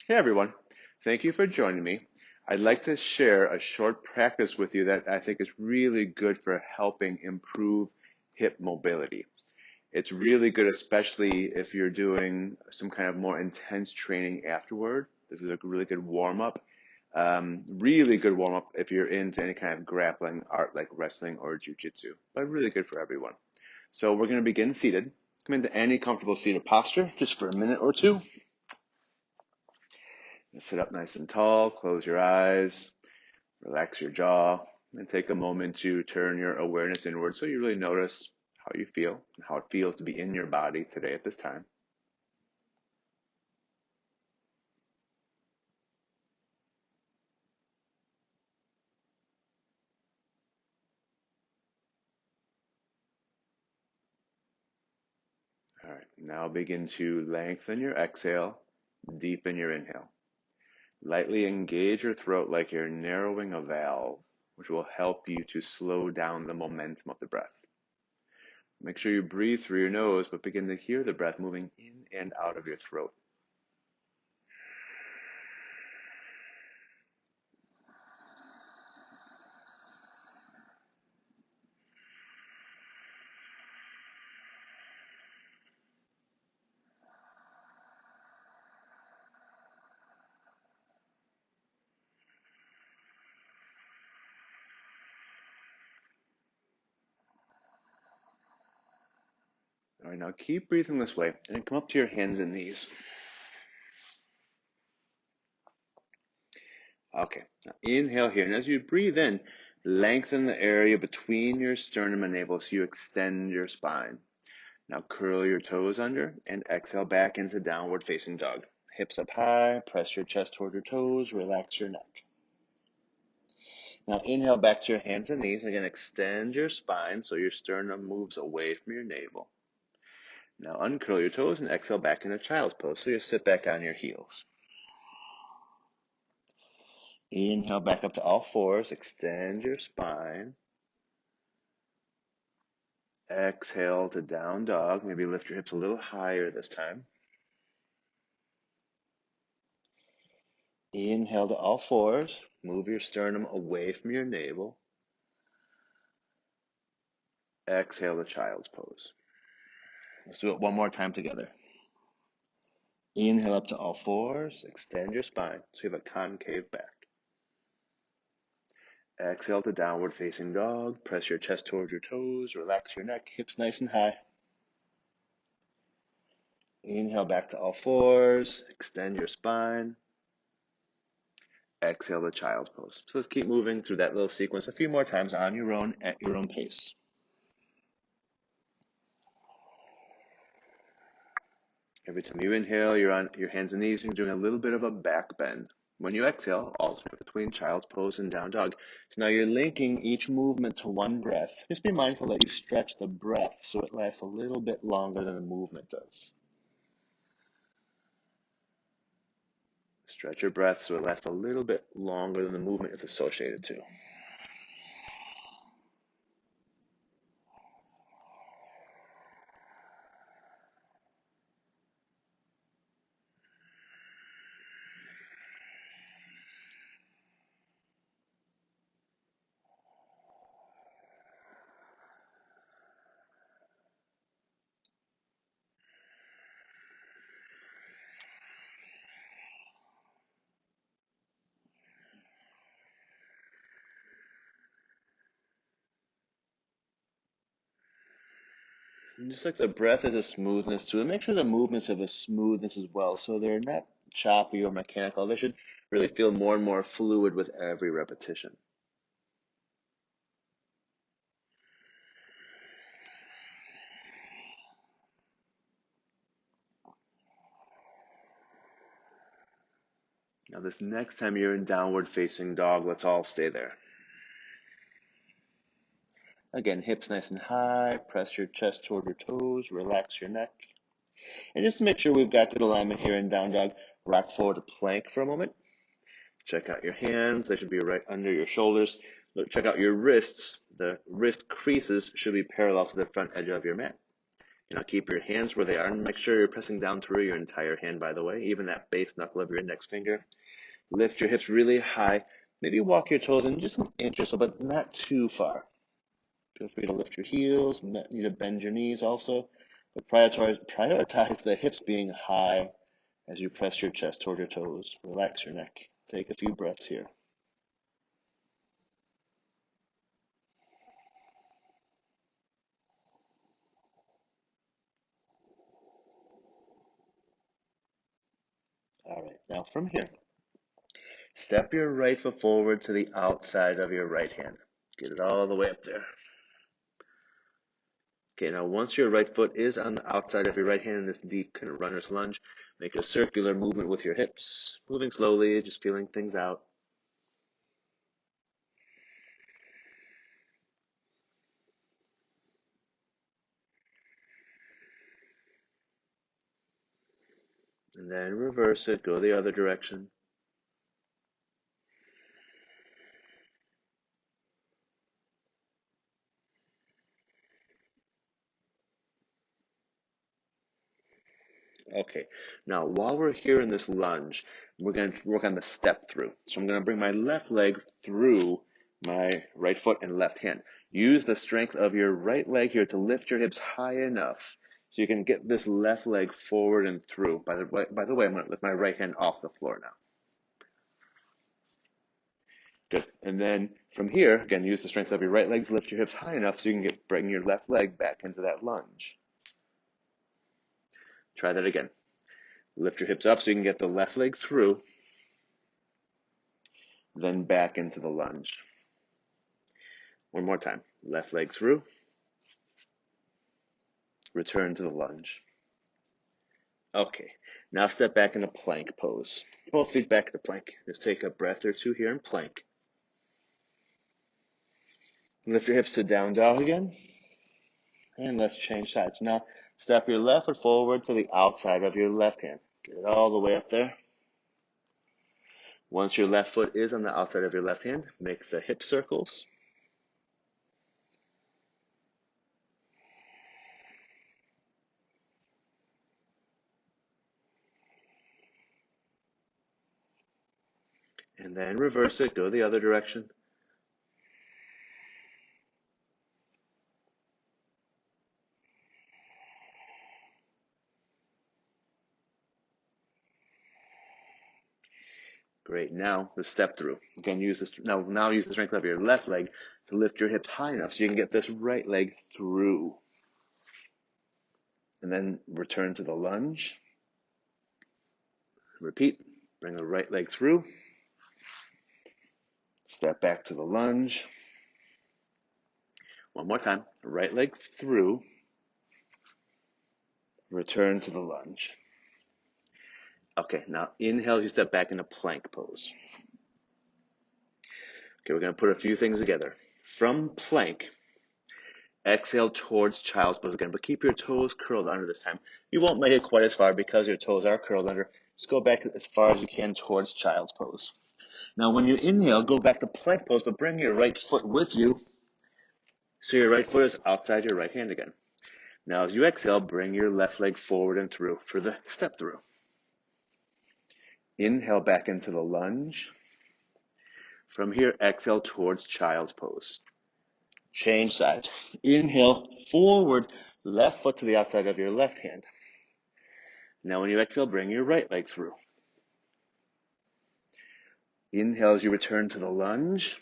Hey everyone, thank you for joining me. I'd like to share a short practice with you that I think is really good for helping improve hip mobility. It's really good, especially if you're doing some kind of more intense training afterward. This is a really good warm up. Really good warm up if you're into any kind of grappling art like wrestling or jujitsu, but really good for everyone. So we're going to begin seated. Come into any comfortable seated posture just for a minute or two. Sit up nice and tall, close your eyes, relax your jaw, and take a moment to turn your awareness inward so you really notice how you feel and how it feels to be in your body today at this time. All right, now begin to lengthen your exhale, deepen your inhale. Lightly engage your throat like you're narrowing a valve, which will help you to slow down the momentum of the breath. Make sure you breathe through your nose, but begin to hear the breath moving in and out of your throat. All right, now keep breathing this way and come up to your hands and knees. Okay, now inhale here. And as you breathe in, lengthen the area between your sternum and navel so you extend your spine. Now curl your toes under and exhale back into downward facing dog. Hips up high, press your chest toward your toes, relax your neck. Now inhale back to your hands and knees. Again, extend your spine so your sternum moves away from your navel. Now uncurl your toes and exhale back into child's pose so you sit back on your heels. Inhale back up to all fours, extend your spine. Exhale to down dog. Maybe lift your hips a little higher this time. Inhale to all fours. Move your sternum away from your navel. Exhale to child's pose. Let's do it one more time together. Inhale up to all fours. Extend your spine so you have a concave back. Exhale to downward facing dog. Press your chest towards your toes. Relax your neck. Hips nice and high. Inhale back to all fours. Extend your spine. Exhale to child's pose. So let's keep moving through that little sequence a few more times on your own at your own pace. Every time you inhale, you're on your hands and knees, and you're doing a little bit of a back bend. When you exhale, alternate between child's pose and down dog. So now you're linking each movement to one breath. Just be mindful that you stretch the breath so it lasts a little bit longer than the movement does. Stretch your breath so it lasts a little bit longer than the movement is associated to. And just like the breath has a smoothness to it, make sure the movements have a smoothness as well, so they're not choppy or mechanical. They should really feel more and more fluid with every repetition. Now this next time you're in downward facing dog, let's all stay there. Again, hips nice and high, press your chest toward your toes, relax your neck. And just to make sure we've got good alignment here in down dog, rock forward to plank for a moment. Check out your hands, they should be right under your shoulders. Check out your wrists. The wrist creases should be parallel to the front edge of your mat. Keep your hands where they are and make sure you're pressing down through your entire hand, by the way, even that base knuckle of your index finger. Lift your hips really high. Maybe walk your toes in just an inch or so, but not too far. Feel free to lift your heels. You need to bend your knees also. But prioritize the hips being high as you press your chest toward your toes. Relax your neck. Take a few breaths here. All right, now from here, step your right foot forward to the outside of your right hand. Get it all the way up there. Okay, now once your right foot is on the outside of your right hand in this deep kind of runner's lunge, make a circular movement with your hips, moving slowly, just feeling things out. And then reverse it, go the other direction. Okay, now while we're here in this lunge, we're going to work on the step through. So I'm going to bring my left leg through my right foot and left hand. Use the strength of your right leg here to lift your hips high enough so you can get this left leg forward and through. By the way, I'm going to lift my right hand off the floor now. Good. And then from here, again, use the strength of your right leg to lift your hips high enough so you can bring your left leg back into that lunge. Try that again. Lift your hips up so you can get the left leg through, then back into the lunge. One more time. Left leg through, return to the lunge. Okay, now step back into plank pose. Both feet back to plank. Just take a breath or two here in plank. Lift your hips to down dog again. And let's change sides. Now, step your left foot forward to the outside of your left hand. Get it all the way up there. Once your left foot is on the outside of your left hand, make the hip circles. And then reverse it, go the other direction. Great. Now the step through. Again, use this. Now use the strength of your left leg to lift your hips high enough so you can get this right leg through. And then return to the lunge. Repeat. Bring the right leg through. Step back to the lunge. One more time. Right leg through. Return to the lunge. Okay, now inhale as you step back into plank pose. Okay, we're going to put a few things together. From plank, exhale towards child's pose again, but keep your toes curled under this time. You won't make it quite as far because your toes are curled under. Just go back as far as you can towards child's pose. Now, when you inhale, go back to plank pose, but bring your right foot with you so your right foot is outside your right hand again. Now, as you exhale, bring your left leg forward and through for the step through. Inhale back into the lunge. From here, exhale towards child's pose. Change sides. Inhale forward, left foot to the outside of your left hand. Now when you exhale, bring your right leg through. Inhale as you return to the lunge.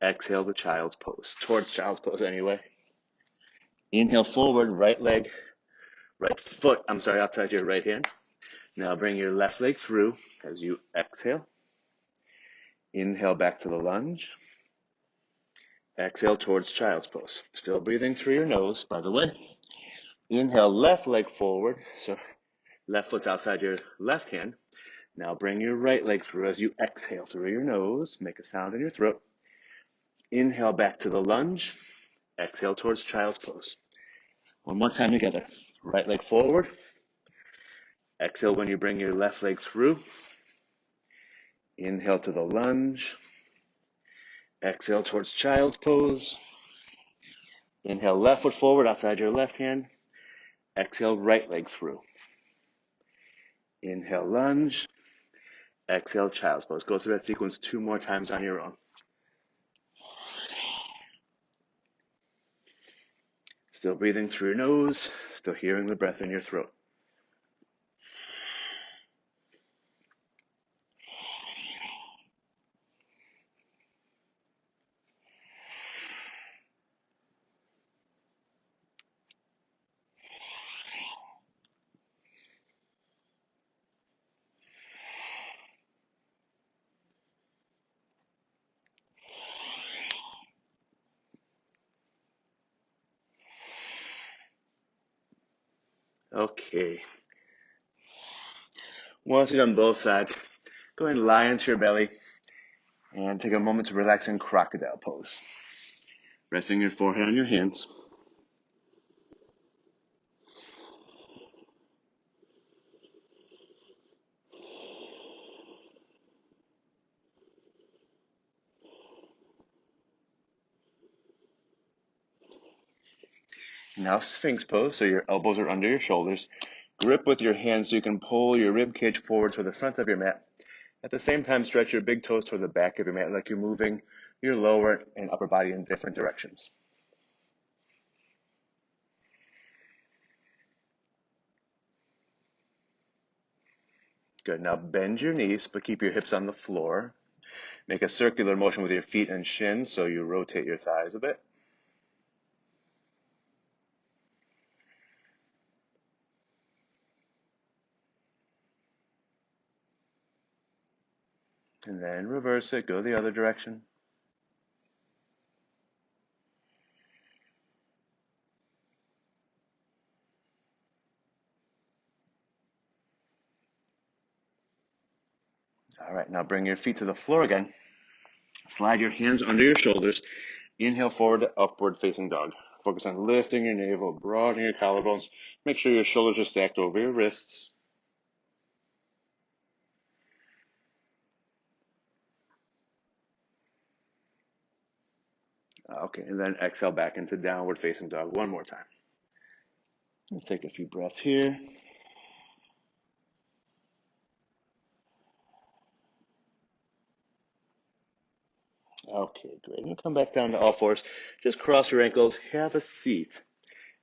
Exhale to child's pose, towards child's pose anyway. Inhale forward, right foot, outside your right hand. Now bring your left leg through as you exhale. Inhale back to the lunge. Exhale towards child's pose. Still breathing through your nose, by the way. Inhale, left leg forward, so left foot's outside your left hand. Now bring your right leg through as you exhale through your nose. Make a sound in your throat. Inhale back to the lunge. Exhale towards child's pose. One more time together. Right leg forward. Exhale when you bring your left leg through. Inhale to the lunge. Exhale towards child's pose. Inhale left foot forward outside your left hand. Exhale, right leg through. Inhale, lunge. Exhale, child's pose. Go through that sequence 2 more times on your own. Still breathing through your nose, still hearing the breath in your throat. Okay. Once you've done both sides, go ahead and lie into your belly and take a moment to relax in crocodile pose. Resting your forehead on your hands. Now Sphinx pose, so your elbows are under your shoulders. Grip with your hands so you can pull your rib cage forward to the front of your mat. At the same time, stretch your big toes toward the back of your mat like you're moving your lower and upper body in different directions. Good. Now bend your knees, but keep your hips on the floor. Make a circular motion with your feet and shins so you rotate your thighs a bit. And then reverse it, go the other direction. All right, now bring your feet to the floor again. Slide your hands under your shoulders. Inhale forward to upward facing dog. Focus on lifting your navel, broadening your collarbones. Make sure your shoulders are stacked over your wrists. Okay, and then exhale back into downward facing dog one more time. Let's take a few breaths here. Okay, great. And come back down to all fours. Just cross your ankles, have a seat.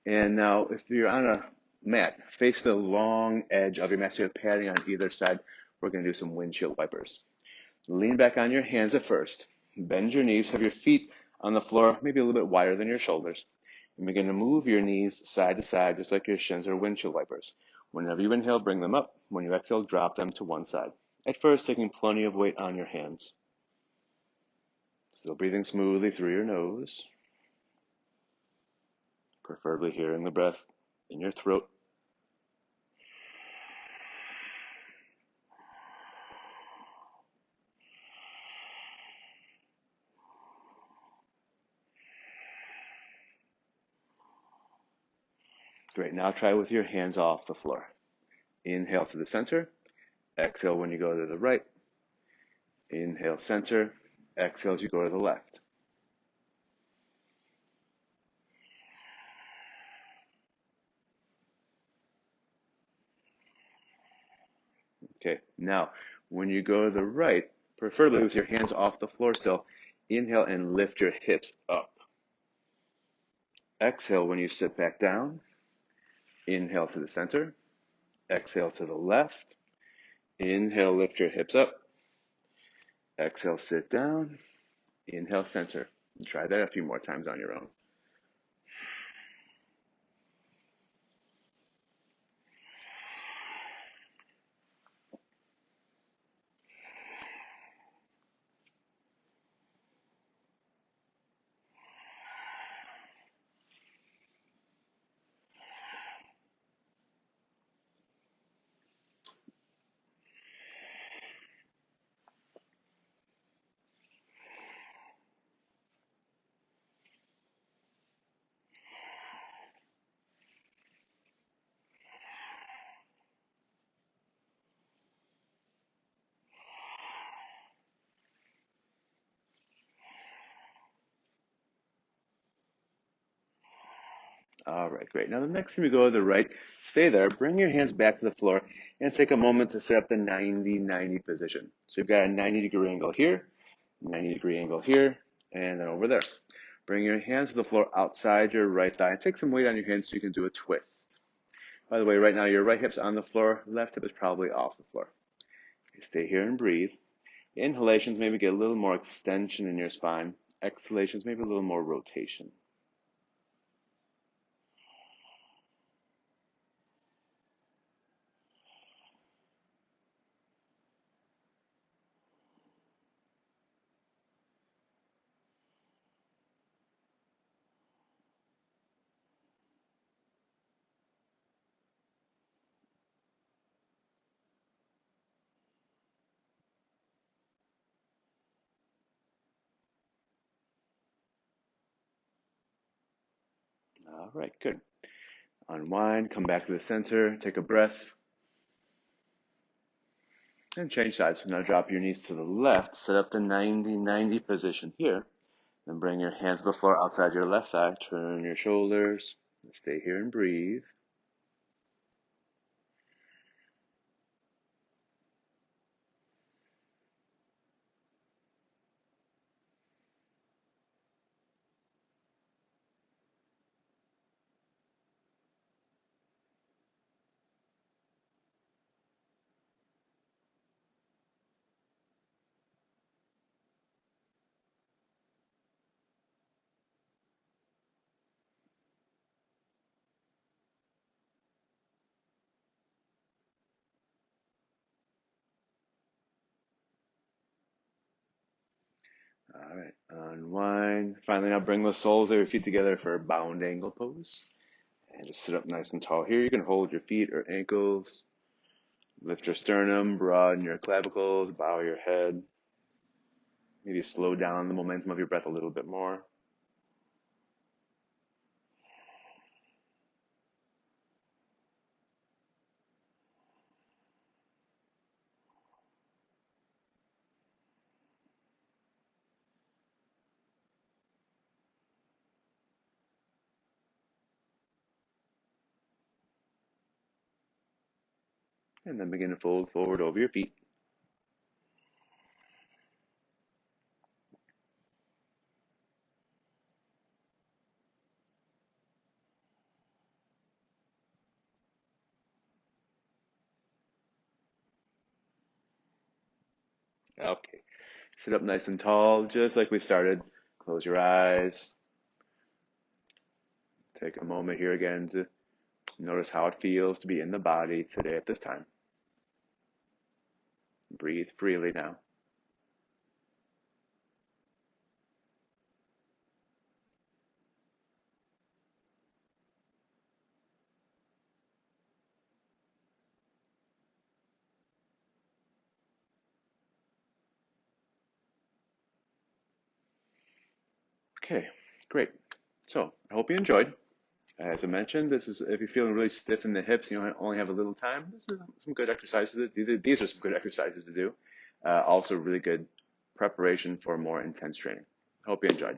And now if you're on a mat, face the long edge of your mat so you have padding on either side. We're going to do some windshield wipers. Lean back on your hands at first. Bend your knees, have your feet on the floor, maybe a little bit wider than your shoulders. And begin to move your knees side to side, just like your shins are windshield wipers. Whenever you inhale, bring them up. When you exhale, drop them to one side. At first, taking plenty of weight on your hands. Still breathing smoothly through your nose, preferably hearing the breath in your throat. Great. Now try with your hands off the floor. Inhale to the center. Exhale when you go to the right. Inhale center. Exhale as you go to the left. Okay. Now, when you go to the right, preferably with your hands off the floor still, inhale and lift your hips up. Exhale when you sit back down. Inhale to the center. Exhale to the left. Inhale, lift your hips up. Exhale, sit down. Inhale, center. Try that a few more times on your own. All right, great. Now the next time you go to the right, stay there, bring your hands back to the floor, and take a moment to set up the 90-90 position. So you've got a 90-degree angle here, 90-degree angle here, and then over there. Bring your hands to the floor outside your right thigh, and take some weight on your hands so you can do a twist. By the way, right now your right hip's on the floor, left hip is probably off the floor. You stay here and breathe. Inhalations, maybe get a little more extension in your spine. Exhalations, maybe a little more rotation. All right, good. Unwind, come back to the center, take a breath, and change sides. So now drop your knees to the left, set up the 90-90 position here. Then bring your hands to the floor outside your left thigh, turn your shoulders, stay here and breathe. All right, unwind. Finally, now bring the soles of your feet together for a bound angle pose. And just sit up nice and tall here. You can hold your feet or ankles. Lift your sternum, broaden your clavicles, bow your head. Maybe slow down the momentum of your breath a little bit more. And then begin to fold forward over your feet. Okay. Sit up nice and tall, just like we started. Close your eyes. Take a moment here again to notice how it feels to be in the body today at this time. Breathe freely now. Okay, great. So I hope you enjoyed. As I mentioned, this is if you're feeling really stiff in the hips, you only have a little time. This is some good exercises. These are some good exercises to do. Also, really good preparation for more intense training. Hope you enjoyed.